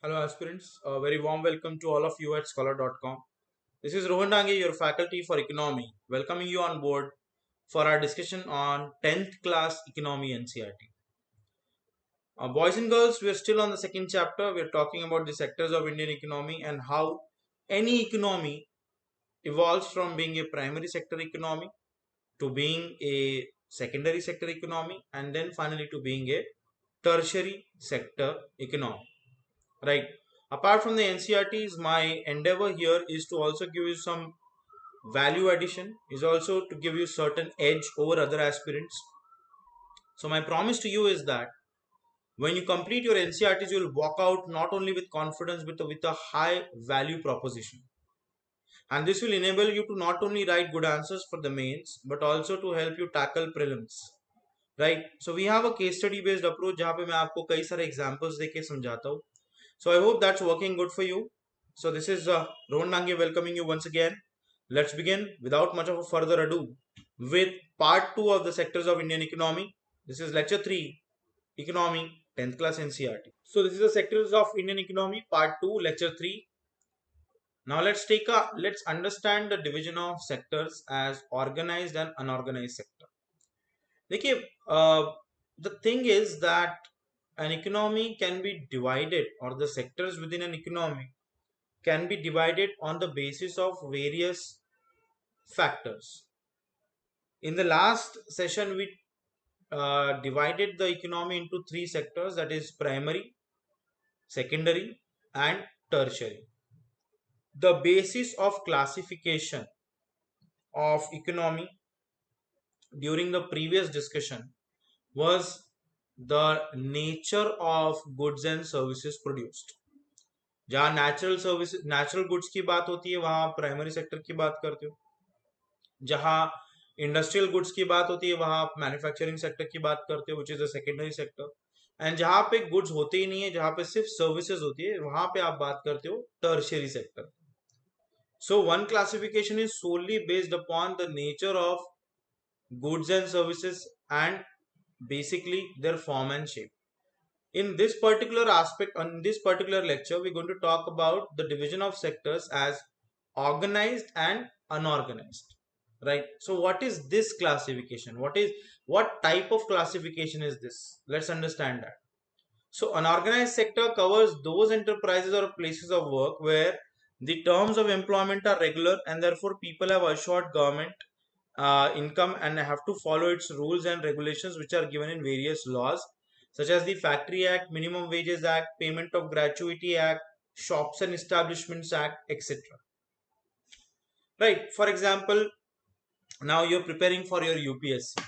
Hello aspirants, a very warm welcome to all of you at Skholar.com. This is Rohan Dange, your faculty for economy, welcoming you on board for our discussion on 10th class economy NCERT. Boys and girls, we are still on the second chapter. We are talking about the sectors of Indian economy and how any economy evolves from being a primary sector economy to being a secondary sector economy and then finally to being a tertiary sector economy. Right. Apart from the NCERTs, my endeavor here is to also give you some value addition, is also to give you certain edge over other aspirants. So my promise to you is that when you complete your NCERTs, you will walk out not only with confidence but with a high value proposition. And this will enable you to not only write good answers for the mains but also to help you tackle prelims. Right. So we have a case study based approach जहाँ पे मैं आपको कई सारे examples देके समझाता हूँ. So I hope that's working good for you. So this is Rohan Nange welcoming you once again. Let's begin without much of a further ado with part 2 of the sectors of Indian economy. This is lecture 3, economy 10th class NCERT. So this is the sectors of Indian economy part 2 lecture 3. Now let's understand the division of sectors as organized and unorganized sector. देखिए the thing is that an economy can be divided, or the sectors within an economy can be divided on the basis of various factors. In the last session we divided the economy into three sectors, that is primary, secondary and tertiary. The basis of classification of economy during the previous discussion was the nature of goods and services produced. जहाँ natural goods की बात होती है वहां आप primary sector की बात करते हो, जहां इंडस्ट्रियल गुड्स की बात होती है वहां आप मैन्युफैक्चरिंग सेक्टर की बात करते हो, which is the secondary sector. And जहां पे गुड्स होते ही नहीं है, जहां पे सिर्फ सर्विसेज होती है, वहां पे आप बात करते हो tertiary sector. So one classification is solely based upon the nature of goods and services and basically their form and shape. In this particular aspect, on this particular lecture, we're going to talk about the division of sectors as organized and unorganized. Right. So what is this classification? What type of classification is this? Let's understand that. So unorganized sector covers those enterprises or places of work where the terms of employment are regular and therefore people have assured government income and have to follow its rules and regulations which are given in various laws such as the Factory Act, Minimum Wages Act, Payment of Gratuity Act, Shops and Establishments Act, etc. Right. For example, now you're preparing for your UPSC.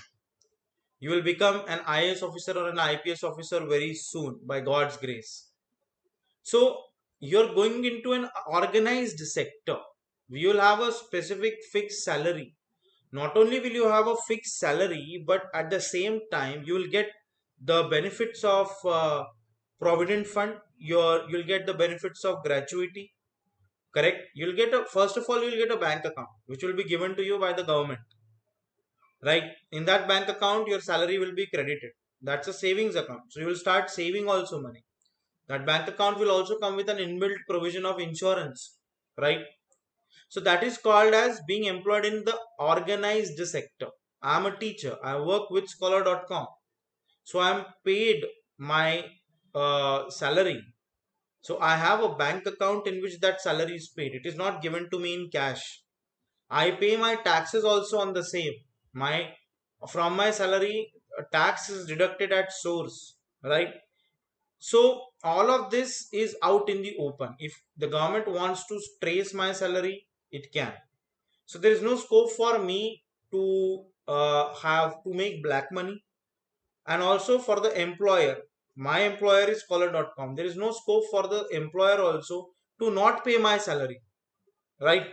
You will become an IAS officer or an IPS officer very soon by God's grace. So you're going into an organized sector. You will have a specific fixed salary. Not only will you have a fixed salary, but at the same time you will get the benefits of provident fund. You'll get the benefits of gratuity. Correct. You'll get a, first of all you'll get a bank account which will be given to you by the government. Right. In that bank account your salary will be credited. That's a savings account. So you will start saving also money. That bank account will also come with an inbuilt provision of insurance. Right. So that is called as being employed in the organized sector. I am a teacher. I work with Skholar.com. So I am paid my salary. So I have a bank account in which that salary is paid. It is not given to me in cash. I pay my taxes also on the same. From my salary, tax is deducted at source, right? So all of this is out in the open. If the government wants to trace my salary, it can. So there is no scope for me to have to make black money, and also for the employer. My employer is Skholar.com. There is no scope for the employer also to not pay my salary, right?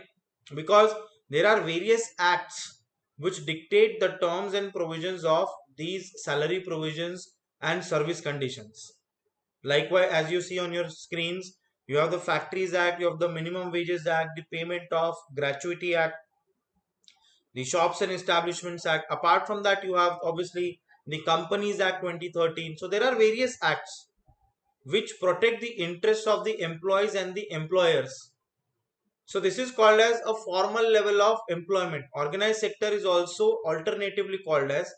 Because there are various acts which dictate the terms and provisions of these salary provisions and service conditions. Likewise, as you see on your screens, you have the Factories Act, you have the Minimum Wages Act, the Payment of Gratuity Act, the Shops and Establishments Act. Apart from that, you have obviously the Companies Act 2013. So there are various acts. which protect the interests of the employees and the employers. So this is called as a formal level of employment. Organized sector is also alternatively called as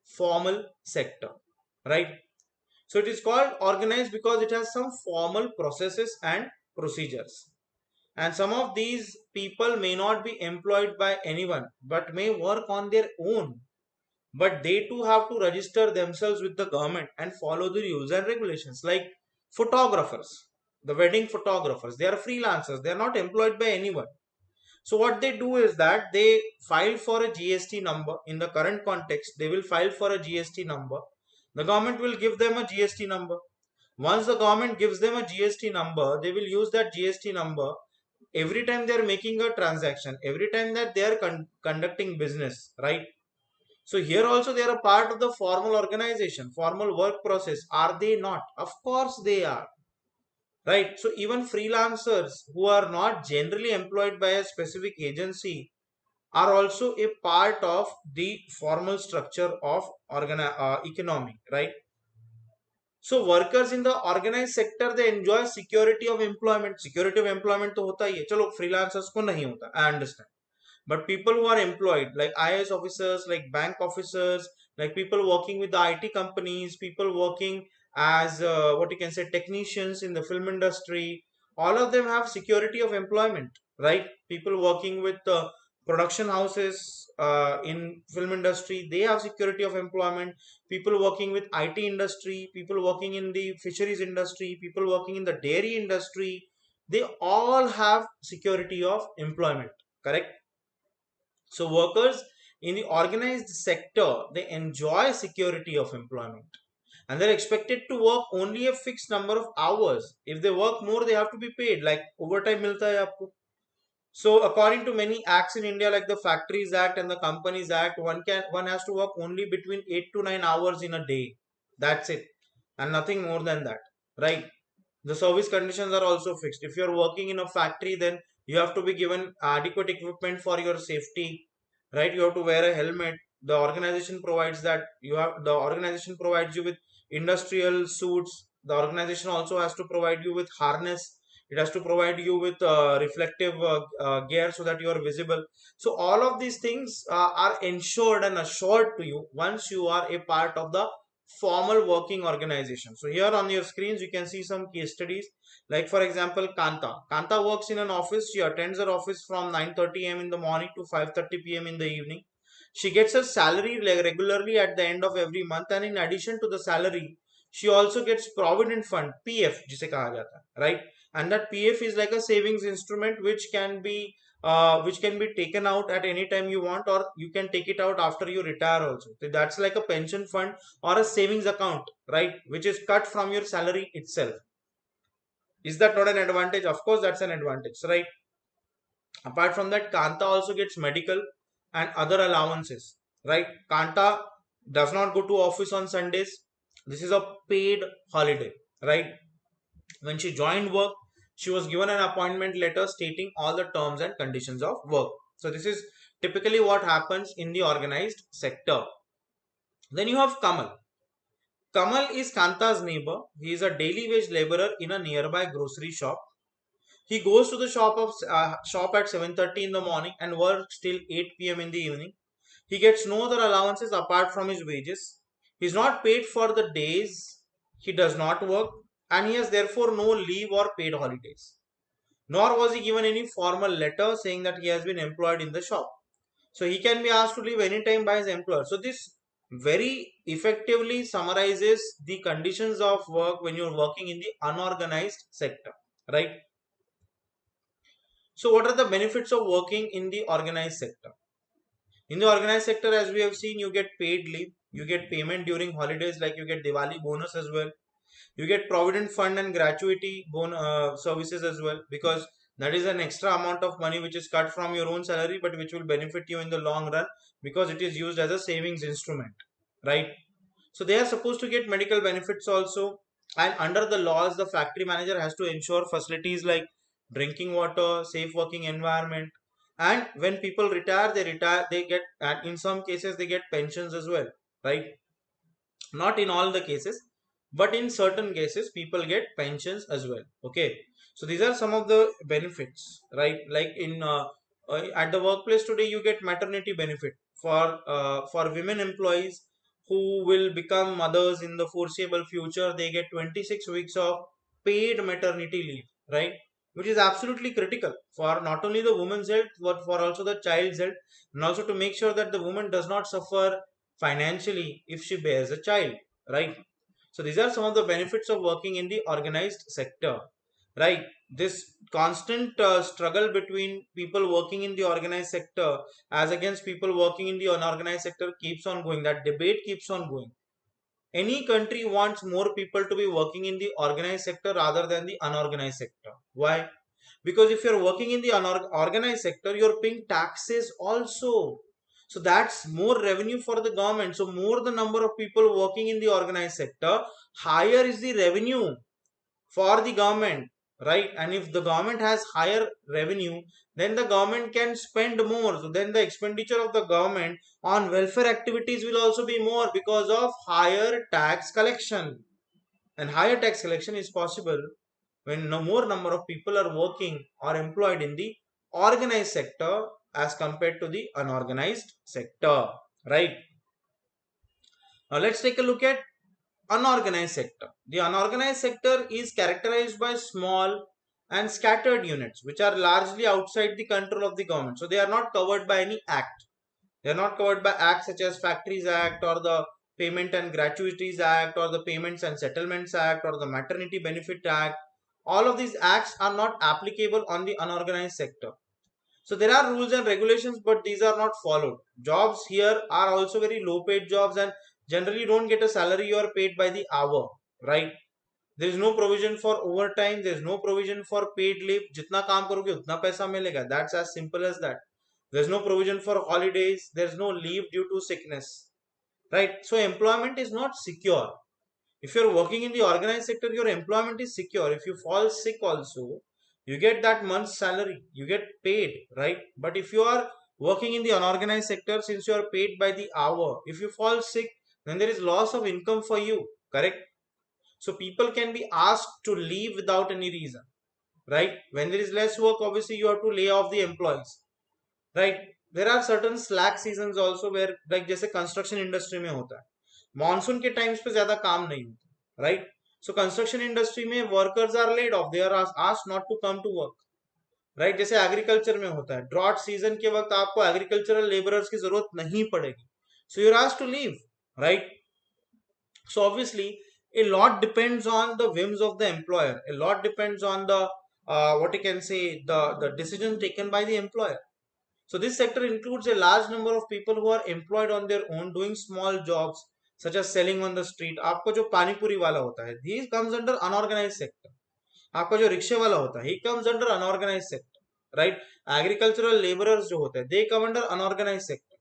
formal sector, right? So it is called organized because it has some formal processes and procedures. And some of these people may not be employed by anyone but may work on their own. But they too have to register themselves with the government and follow the rules and regulations. Like photographers, the wedding photographers, they are freelancers, they are not employed by anyone. So what they do is that they file for a GST number. In the current context, they will file for a GST number. The government will give them a GST number. Once the government gives them a GST number, they will use that GST number every time they are making a transaction, every time that they are conducting business, right? So here also they are a part of the formal organization, formal work process. Are they not? Of course they are, right? So even freelancers who are not generally employed by a specific agency are also a part of the formal structure of economy, right? So workers in the organized sector, they enjoy security of employment. Security of employment तो होता ही है, चलो freelancers को नहीं होता, I understand. But people who are employed, like IAS officers, like bank officers, like people working with the IT companies, people working as what you can say technicians in the film industry, all of them have security of employment, right? People working with production houses in film industry, they have security of employment. People working with IT industry, people working in the fisheries industry, people working in the dairy industry, they all have security of employment, correct? So workers in the organized sector, they enjoy security of employment and they're expected to work only a fixed number of hours. If they work more, they have to be paid. Like overtime milta hai aapko. So according to many acts in India, like the Factories Act and the Companies Act, one has to work only between 8 to 9 hours in a day. That's it, and nothing more than that, right? The service conditions are also fixed. If you're working in a factory, then you have to be given adequate equipment for your safety, right? You have to wear a helmet. The organization provides that. The organization provides you with industrial suits. The organization also has to provide you with harness. It has to provide you with reflective gear so that you are visible. So all of these things are ensured and assured to you once you are a part of the formal working organization. So here on your screens, you can see some case studies. Like for example, Kanta. Kanta works in an office. She attends her office from 9:30 a.m. in the morning to 5:30 p.m. in the evening. She gets her salary regularly at the end of every month, and in addition to the salary, she also gets provident fund (PF) जिसे कहा जाता है, right? And that PF is like a savings instrument which can be taken out at any time you want, or you can take it out after you retire also. So that's like a pension fund or a savings account, right? Which is cut from your salary itself. Is that not an advantage? Of course, that's an advantage, right? Apart from that, Kanta also gets medical and other allowances, right? Kanta does not go to office on Sundays. This is a paid holiday, right? When she joined work, she was given an appointment letter stating all the terms and conditions of work. So this is typically what happens in the organized sector. Then you have Kamal. Kamal is Kanta's neighbor. He is a daily wage laborer in a nearby grocery shop. He goes to the shop at 7:30 in the morning and works till 8 p.m. in the evening. He gets no other allowances apart from his wages. He is not paid for the days he does not work, and he has therefore no leave or paid holidays. Nor was he given any formal letter saying that he has been employed in the shop. So he can be asked to leave anytime by his employer. So this very effectively summarizes the conditions of work when you're working in the unorganized sector, right? So what are the benefits of working in the organized sector? In the organized sector, as we have seen, you get paid leave, you get payment during holidays, like you get Diwali bonus as well. You get provident fund and gratuity services as well, because that is an extra amount of money which is cut from your own salary, but which will benefit you in the long run because it is used as a savings instrument, right? So they are supposed to get medical benefits also, and under the laws, the factory manager has to ensure facilities like drinking water, safe working environment, and when people retire, they get, and in some cases they get pensions as well, right? Not in all the cases, but in certain cases people get pensions as well. Okay, so these are some of the benefits, right? Like in at the workplace today you get maternity benefit for women employees who will become mothers in the foreseeable future. They get 26 weeks of paid maternity leave, right? Which is absolutely critical for not only the woman's health but for also the child's health, and also to make sure that the woman does not suffer financially if she bears a child, right? So these are some of the benefits of working in the organized sector, right? This constant struggle between people working in the organized sector as against people working in the unorganized sector keeps on going. That debate keeps on going. Any country wants more people to be working in the organized sector rather than the unorganized sector. Why? Because if you're working in the unorganized sector, you're paying taxes also. So that's more revenue for the government. So more the number of people working in the organized sector, higher is the revenue for the government, right? And if the government has higher revenue, then the government can spend more. So then the expenditure of the government on welfare activities will also be more because of higher tax collection. And higher tax collection is possible when no more number of people are working or employed in the organized sector as compared to the unorganized sector, right? Now let's take a look at unorganized sector. The unorganized sector is characterized by small and scattered units which are largely outside the control of the government. So they are not covered by any act. They are not covered by acts such as Factories Act or the Payment and Gratuities Act or the Payments and Settlements Act or the Maternity Benefit Act. All of these acts are not applicable on the unorganized sector. So there are rules and regulations, but these are not followed. Jobs here are also very low paid jobs and generally don't get a salary. You are paid by the hour, right? There is no provision for overtime. There is no provision for paid leave. जितना काम करोगे उतना पैसा मिलेगा. That's as simple as that. There's no provision for holidays. There's no leave due to sickness, right? So employment is not secure. If you're working in the organized sector, your employment is secure. If you fall sick also, you get that month's salary, you get paid, right? But if you are working in the unorganized sector, since you are paid by the hour, if you fall sick, then there is loss of income for you, correct? So people can be asked to leave without any reason, right? When there is less work, obviously you have to lay off the employees, right? There are certain slack seasons also where, like जैसे construction industry में होता है, monsoon के times पे ज्यादा काम नहीं होता, राइट? सो कंस्ट्रक्शन इंडस्ट्री में workers are laid off, they are asked not to come to work, right? जैसे एग्रीकल्चर में होता है, ड्रॉट सीजन के वक्त आपको एग्रीकल्चरल लेबरर्स की जरूरत नहीं पड़ेगी, so you are asked to leave, right? So obviously a lot depends on the whims of the employer, a lot depends on the what you can say, the decision taken by the employer. So this sector includes a large number of people who are employed on their own doing small jobs such as selling on the street. आपको जो पानी पूरी वाला होता है, he comes under unorganized sector. आपका जो रिक्शे वाला होता है, he comes under unorganized sector, right? Agricultural laborers जो होते हैं, they come under unorganized sector.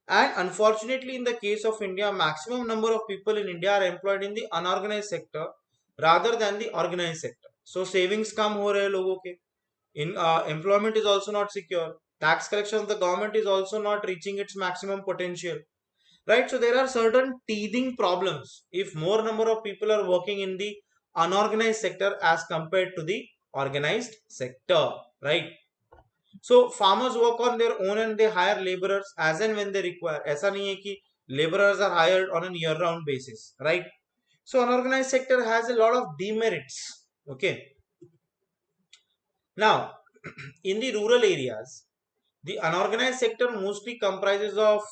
And unfortunately, in the case of India, maximum number of people in India are employed in the unorganized sector rather than the organized sector. So savings कम हो रहे हैं लोगों के. In employment is also not secure. Tax collection of the government is also not reaching its maximum potential. Right? So there are certain teething problems if more number of people are working in the unorganized sector as compared to the organized sector. Right? So farmers work on their own and they hire laborers as and when they require. ऐसा नहीं है कि laborers are hired on a year-round basis, right? So unorganized sector has a lot of demerits. Okay. Now, in the rural areas, the unorganized sector mostly comprises of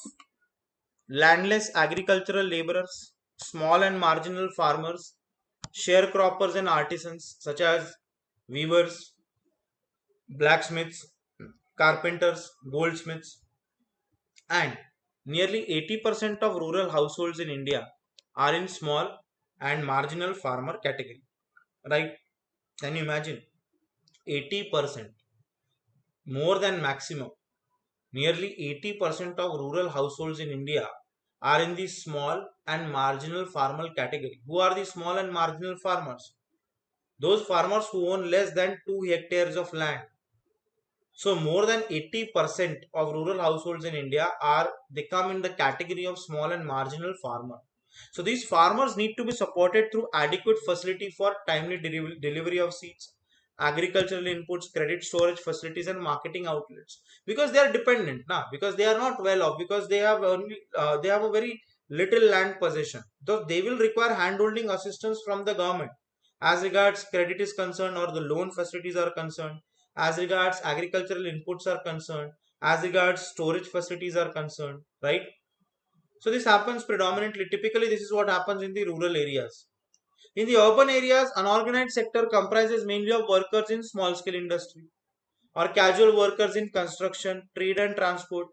landless agricultural laborers, small and marginal farmers, sharecroppers and artisans such as weavers, blacksmiths, carpenters, goldsmiths, and nearly 80% of rural households in India are in small and marginal farmer category, right? Can you imagine? 80%, more than maximum. Nearly 80% of rural households in India are in the small and marginal farmer category. Who are the small and marginal farmers? Those farmers who own less than 2 hectares of land. So more than 80% of rural households in India they come in the category of small and marginal farmer. So these farmers need to be supported through adequate facility for timely delivery of seeds, agricultural inputs, credit storage facilities, and marketing outlets. Because they are dependent now, because they are not well off, because they have only they have a very little land possession. So they will require hand-holding assistance from the government as regards credit is concerned, or the loan facilities are concerned, as regards agricultural inputs are concerned, as regards storage facilities are concerned, right? So this happens predominantly, typically this is what happens in the rural areas. In the urban areas, unorganized sector comprises mainly of workers in small scale industry, or casual workers in construction, trade and transport,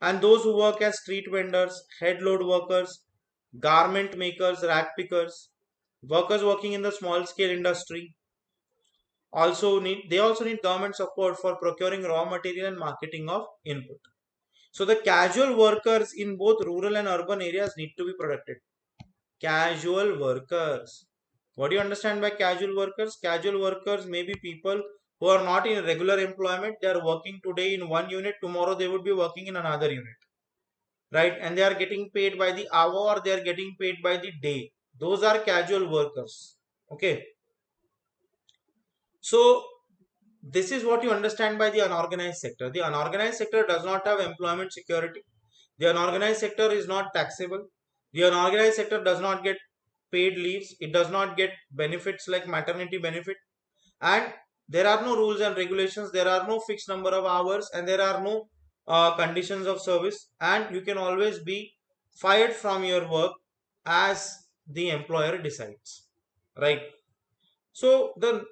and those who work as street vendors, head load workers, garment makers, rack pickers, workers working in the small scale industry also need government support for procuring raw material and marketing of input. So the casual workers in both rural and urban areas need to be protected. Casual workers. What do you understand by casual workers? Casual workers may be people who are not in regular employment. They are working today in one unit, tomorrow they would be working in another unit, right? And they are getting paid by the hour, or they are getting paid by the day. Those are casual workers. Okay. So this is what you understand by the unorganized sector. The unorganized sector does not have employment security. The unorganized sector is not taxable. The unorganized sector does not get paid leaves. It does not get benefits like maternity benefit. And there are no rules and regulations. There are no fixed number of hours, and there are no conditions of service. And you can always be fired from your work as the employer decides. Right. So the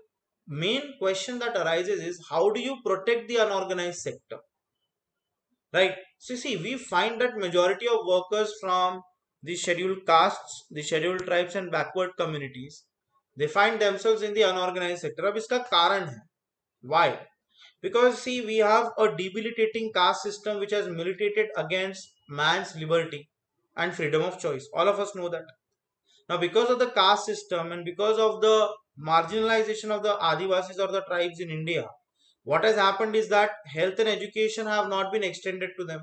main question that arises is, how do you protect the unorganized sector? Right. So see, we find that majority of workers from the scheduled castes, the scheduled tribes and backward communities, they find themselves in the unorganized sector. अब इसका कारण है. Why? Because see, we have a debilitating caste system which has militated against man's liberty and freedom of choice. All of us know that. Now, because of the caste system and because of the marginalization of the Adivasis or the tribes in India, what has happened is that health and education have not been extended to them.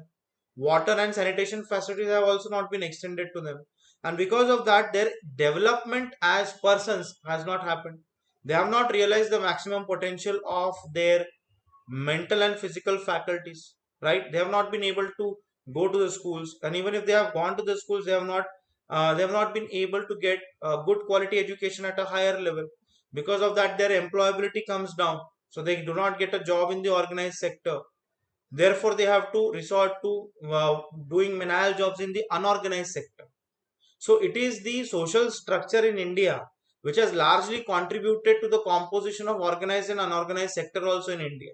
Water and sanitation facilities have also not been extended to them. And because of that, their development as persons has not happened. They have not realized the maximum potential of their mental and physical faculties, right? They have not been able to go to the schools, and even if they have gone to the schools, they have not been able to get good quality education at a higher level. Because of that, their employability comes down, so they do not get a job in the organized sector. Therefore they have to resort to doing menial jobs in the unorganized sector. So it is the social structure in India which has largely contributed to the composition of organized and unorganized sector also in India.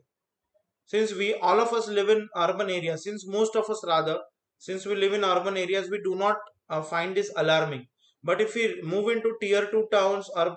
Since we all of us live in urban areas, since most of us rather, since we live in urban areas, we do not find this alarming. But if we move into tier 2 towns or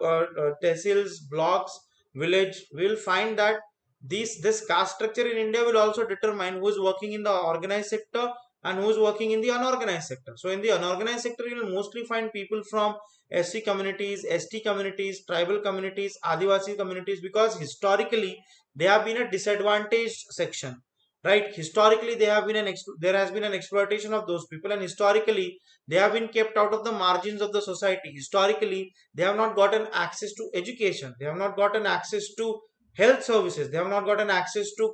tehsils, blocks, village, we will find that this caste structure in India will also determine who is working in the organized sector and who is working in the unorganized sector. So in the unorganized sector, you will mostly find people from SC communities, ST communities, tribal communities, Adivasi communities, because historically they have been a disadvantaged section, right? Historically there has been an exploitation of those people, and historically they have been kept out of the margins of the society. Historically they have not gotten access to education, they have not gotten access to health services, they have not gotten access to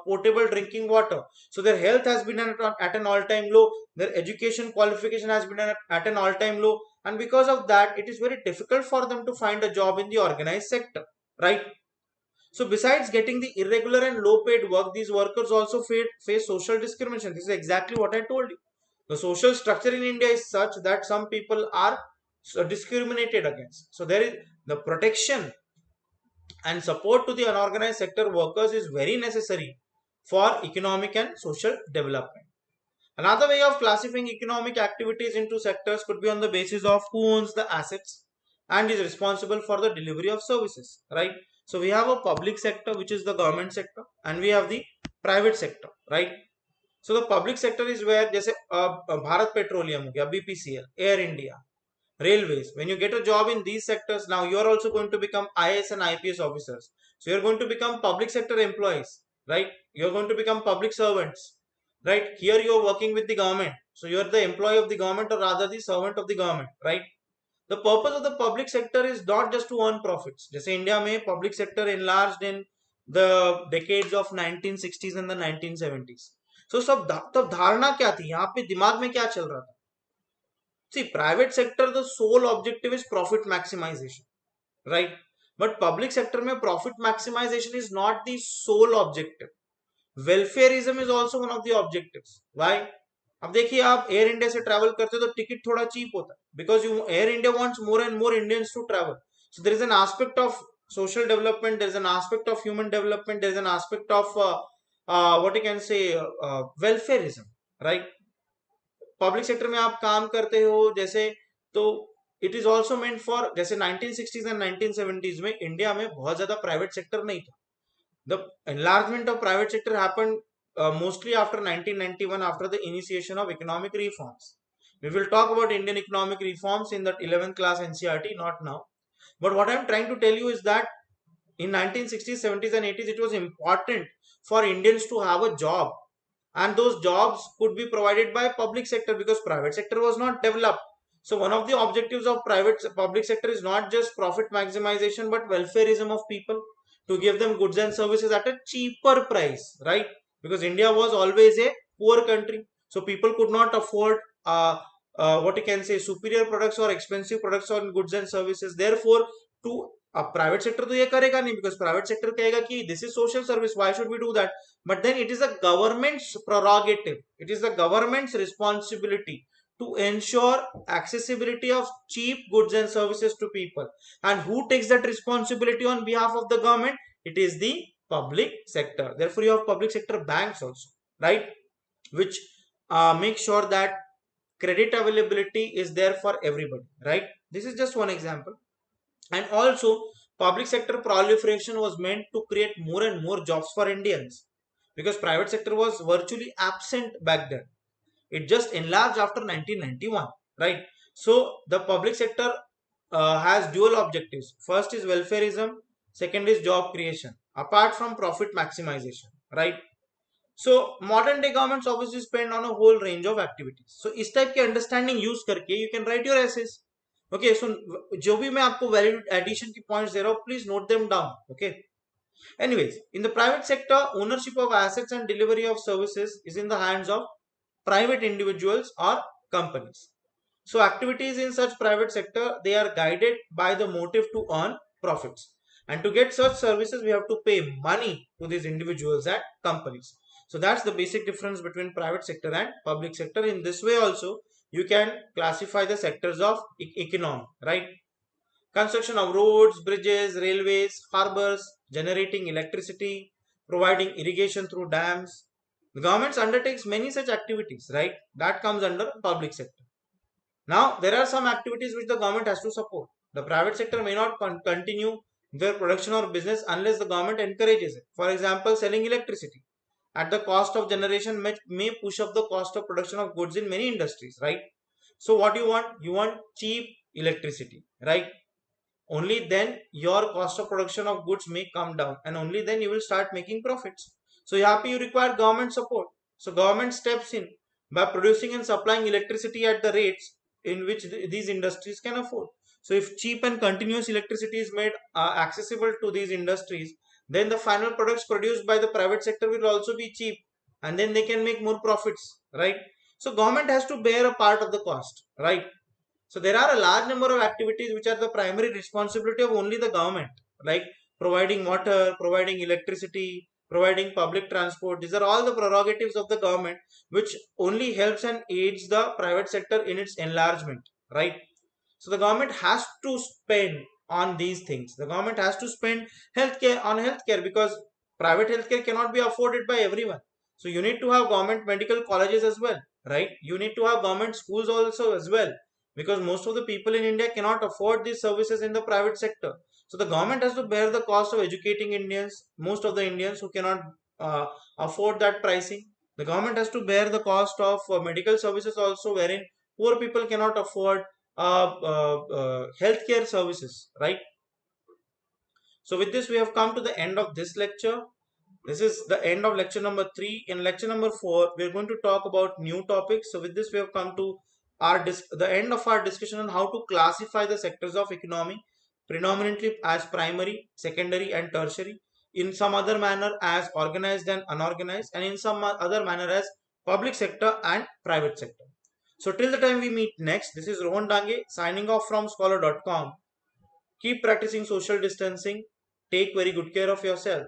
potable drinking water. So their health has been at an all-time low, their education qualification has been at an all-time low, and because of that it is very difficult for them to find a job in the organized sector, right? So besides getting the irregular and low paid work, these workers also face social discrimination. This is exactly what I told you. The social structure in India is such that some people are discriminated against. So there is the protection and support to the unorganized sector workers is very necessary for economic and social development. Another way of classifying economic activities into sectors could be on the basis of who owns the assets and is responsible for the delivery of services, right? So we have a public sector, which is the government sector, and we have the private sector, right? So the public sector is where, जैसे Bharat Petroleum हो गया, BPCL, Air India, railways. When you get a job in these sectors, now you are also going to become IAS and IPS officers. So you are going to become public sector employees, right? You are going to become public servants. right? Here you are working with the government, so you are the employee of the government, or rather the servant of the government, right? The purpose of the public sector is not just to earn profits. जैसे India में public sector enlarged in the decades of 1960s and the 1970s. So सब तब धारणा क्या थी, यहाँ पे दिमाग में क्या चल रहा था? See, private sector, the sole objective is profit maximization, right? But public sector में profit maximization is not the sole objective. Welfareism is also one of the objectives. Why? अब देखिए, आप एयर इंडिया से ट्रैवल करते हो तो ticket थोड़ा cheap होता है, because you Air India wants more and more Indians to travel. So there is an aspect of social development, there is an aspect of human development, there is an aspect of what you can say, welfareism, right? Public sector में आप काम करते हो जैसे, तो it is also meant for, जैसे 1960s and 1970s में India में बहुत ज्यादा प्राइवेट सेक्टर नहीं था. The enlargement of private sector happened mostly after 1991, after the initiation of economic reforms. We will talk about Indian economic reforms in the 11th class NCERT, not now. But what I am trying to tell you is that in 1960s, 70s and 80s, it was important for Indians to have a job. And those jobs could be provided by public sector because private sector was not developed. So one of the objectives of public sector is not just profit maximization, but welfareism of people, to give them goods and services at a cheaper price, right? Because India was always a poor country, so people could not afford what you can say, superior products or expensive products or goods and services. Therefore, to private sector तो ये करेगा नहीं, because private sector कहेगा कि this is social service, why should we do that? But then it is a government's prerogative, it is the government's responsibility to ensure accessibility of cheap goods and services to people. And who takes that responsibility on behalf of the government? It is the public sector. Therefore, you have public sector banks also, right? Which make sure that credit availability is there for everybody, right? This is just one example. And also, public sector proliferation was meant to create more and more jobs for Indians, because private sector was virtually absent back then. It just enlarged after 1991, right? So the public sector has dual objectives. First is welfareism, second is job creation, apart from profit maximization, right? So modern day governments obviously spend on a whole range of activities. So इस type के understanding use करके you can write your essays. Okay, so जो भी मैं आपको value addition की points दे रहा हूँ, please note them down. Okay. Anyways, in the private sector, ownership of assets and delivery of services is in the hands of private individuals or companies. So activities in such private sector, they are guided by the motive to earn profits. And to get such services, we have to pay money to these individuals and companies. So that's the basic difference between private sector and public sector. In this way also, you can classify the sectors of economy, right? Construction of roads, bridges, railways, harbors, generating electricity, providing irrigation through dams. The government undertakes many such activities, right? That comes under public sector. Now, there are some activities which the government has to support. The private sector may not continue their production or business unless the government encourages it. For example, selling electricity at the cost of generation may push up the cost of production of goods in many industries, right? So what you want? You want cheap electricity, right? Only then your cost of production of goods may come down, and only then you will start making profits. So here you require government support. So government steps in by producing and supplying electricity at the rates in which these industries can afford. So if cheap and continuous electricity is made accessible to these industries, then the final products produced by the private sector will also be cheap, and then they can make more profits, right? So government has to bear a part of the cost, right? So there are a large number of activities which are the primary responsibility of only the government, like providing water, providing electricity, providing public transport. These are all the prerogatives of the government, which only helps and aids the private sector in its enlargement, right? So the government has to spend on these things. The government has to spend healthcare on healthcare, because private healthcare cannot be afforded by everyone. So you need to have government medical colleges as well, right? You need to have government schools also as well, because most of the people in India cannot afford these services in the private sector. So the government has to bear the cost of educating Indians, most of the Indians who cannot afford that pricing. The government has to bear the cost of medical services also, wherein poor people cannot afford healthcare services, right? So with this, we have come to the end of this lecture. This is the end of lecture number 3. In lecture number 4, we are going to talk about new topics. So with this, we have come to the end of our discussion on how to classify the sectors of economy, predominantly as primary, secondary, and tertiary. In some other manner as organized and unorganized, and in some other manner as public sector and private sector. So till the time we meet next, this is Rohan Dange signing off from Skholar.com. Keep practicing social distancing. Take very good care of yourself.